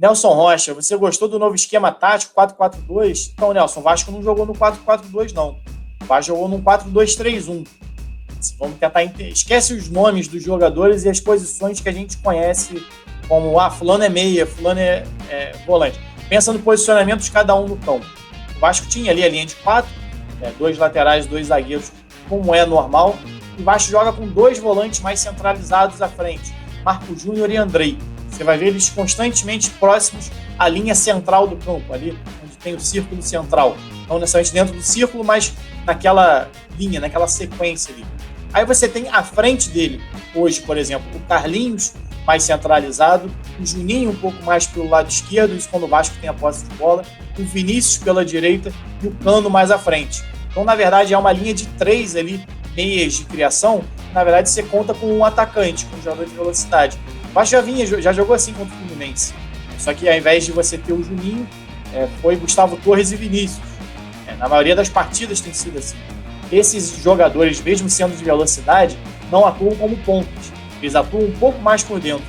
Nelson Rocha, você gostou do novo esquema tático 4-4-2? Então, Nelson, o Vasco não jogou no 4-4-2, não. O Vasco jogou no 4-2-3-1. Vamos tentar esquece os nomes dos jogadores e as posições que a gente conhece, como fulano é meia, fulano é volante. Pensa no posicionamento de cada um no campo. O Vasco tinha ali a linha de 4, 2 laterais, 2 zagueiros, como é normal. O Vasco joga com 2 volantes mais centralizados à frente, Marco Júnior e Andrei. Você vai ver eles constantemente próximos à linha central do campo, ali onde tem o círculo central. Não necessariamente dentro do círculo, mas naquela linha, naquela sequência ali. Aí você tem à frente dele, hoje, por exemplo, o Carlinhos, mais centralizado, o Juninho um pouco mais pelo lado esquerdo, isso quando o Vasco tem a posse de bola, o Vinícius pela direita e o Cano mais à frente. Então, na verdade, é uma linha de 3 ali, meias de criação. Na verdade, você conta com um atacante, com um jogador de velocidade. O Vasco já jogou assim contra o Fluminense. Só que ao invés de você ter o Juninho, foi Gustavo Torres e Vinícius. Na maioria das partidas tem sido assim. Esses jogadores, mesmo sendo de velocidade, não atuam como pontas. Eles atuam um pouco mais por dentro.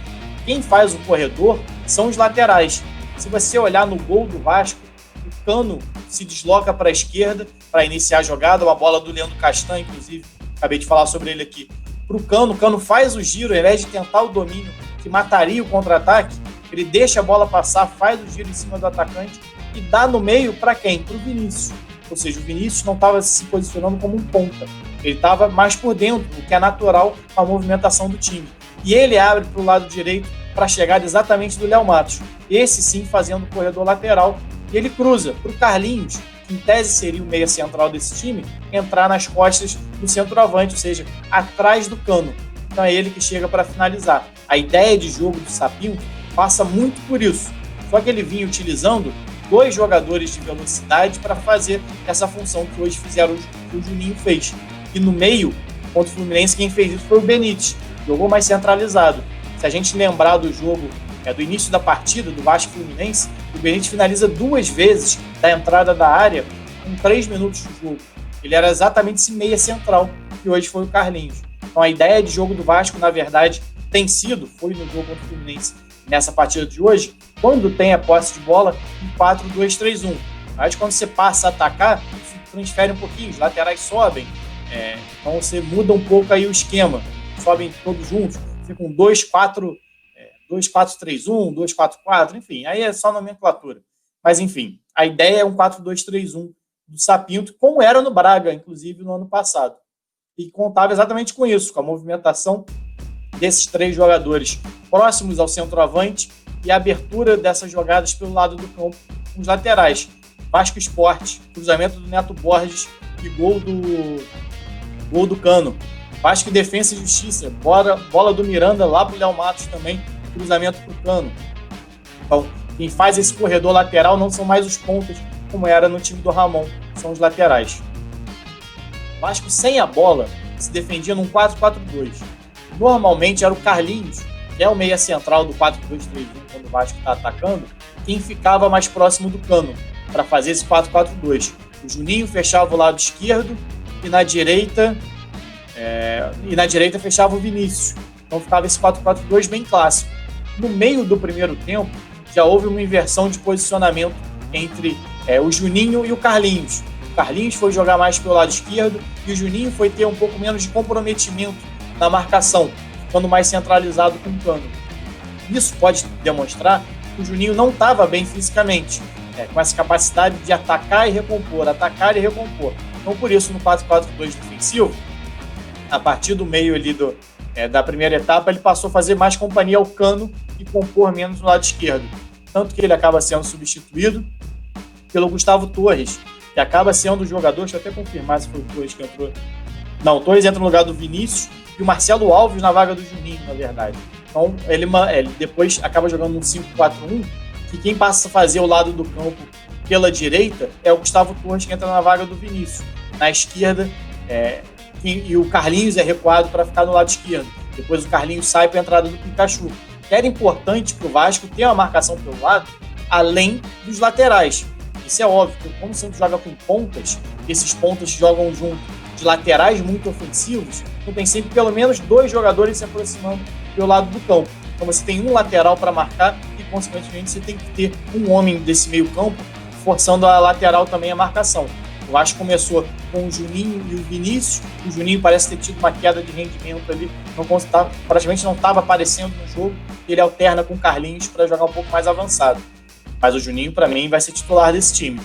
Quem faz o corredor são os laterais. Se você olhar no gol do Vasco, o Cano se desloca para a esquerda para iniciar a jogada, uma bola do Leandro Castan, inclusive, acabei de falar sobre ele aqui, para o Cano faz o giro, ao invés de tentar o domínio que mataria o contra-ataque, ele deixa a bola passar, faz o giro em cima do atacante e dá no meio para quem? Para o Vinícius. Ou seja, o Vinícius não estava se posicionando como um ponta. Ele estava mais por dentro, o que é natural com a movimentação do time. E ele abre para o lado direito para a chegada exatamente do Léo Matos. Esse sim fazendo o corredor lateral. E ele cruza para o Carlinhos, que em tese seria o meia central desse time, entrar nas costas do centroavante, ou seja, atrás do Cano. Então é ele que chega para finalizar. A ideia de jogo do Sapinto passa muito por isso. Só que ele vinha utilizando 2 jogadores de velocidade para fazer essa função que hoje fizeram, que o Juninho fez. E no meio, contra o Fluminense, quem fez isso foi o Benítez. Jogou mais centralizado. Se a gente lembrar do jogo, do início da partida, do Vasco Fluminense, o Benítez finaliza 2 vezes da entrada da área com 3 minutos de jogo. Ele era exatamente esse meia central, que hoje foi o Carlinhos. Então a ideia de jogo do Vasco, na verdade, foi no jogo contra o Fluminense, nessa partida de hoje, quando tem a posse de bola, em 4-2-3-1. Mas quando você passa a atacar, isso transfere um pouquinho, os laterais sobem, então você muda um pouco aí o esquema, sobem todos juntos, fica um 2-4-3-1, 2-4-4, enfim, aí é só nomenclatura. Mas enfim, a ideia é um 4-2-3-1 do Sapinto, como era no Braga, inclusive no ano passado. E contava exatamente com isso, com a movimentação desses 3 jogadores próximos ao centroavante e a abertura dessas jogadas pelo lado do campo com os laterais. Vasco Sport, cruzamento do Neto Borges e gol do Cano. Vasco Defensa e Justiça, bola do Miranda lá pro Léo Matos também, cruzamento pro Cano. Então, quem faz esse corredor lateral não são mais os pontas, como era no time do Ramon, são os laterais. Vasco sem a bola se defendia num 4-4-2. Normalmente era o Carlinhos, que é o meia central do 4-2-3-1, quando o Vasco está atacando, quem ficava mais próximo do Cano, para fazer esse 4-4-2. O Juninho fechava o lado esquerdo e na direita fechava o Vinícius. Então ficava esse 4-4-2 bem clássico. No meio do primeiro tempo, já houve uma inversão de posicionamento entre o Juninho e o Carlinhos. O Carlinhos foi jogar mais pelo lado esquerdo e o Juninho foi ter um pouco menos de comprometimento na marcação, ficando mais centralizado com o Cano. Isso pode demonstrar que o Juninho não estava bem fisicamente, com essa capacidade de atacar e recompor. Então, por isso, no 4-4-2 defensivo, a partir do meio ali da primeira etapa, ele passou a fazer mais companhia ao Cano e compor menos no lado esquerdo. Tanto que ele acaba sendo substituído pelo Gustavo Torres, que acaba sendo o jogador, deixa eu até confirmar se foi o Torres que entrou. Não, o Torres entra no lugar do Vinícius e o Marcelo Alves na vaga do Juninho, na verdade. Então, ele depois acaba jogando um 5-4-1, que quem passa a fazer o lado do campo pela direita é o Gustavo Torres, que entra na vaga do Vinícius. Na esquerda, e o Carlinhos é recuado para ficar no lado esquerdo. Depois o Carlinhos sai para a entrada do Pikachu. Era importante para o Vasco ter uma marcação pelo lado, além dos laterais. Isso é óbvio, porque como o Santos joga com pontas, esses pontas jogam junto de laterais muito ofensivos, então tem sempre pelo menos 2 jogadores se aproximando pelo lado do campo. Então você tem um lateral para marcar e consequentemente, você tem que ter um homem desse meio campo forçando a lateral também a marcação. O Vasco começou com o Juninho e o Vinícius. O Juninho parece ter tido uma queda de rendimento ali, praticamente não estava aparecendo no jogo. Ele alterna com o Carlinhos para jogar um pouco mais avançado. Mas o Juninho, para mim, vai ser titular desse time.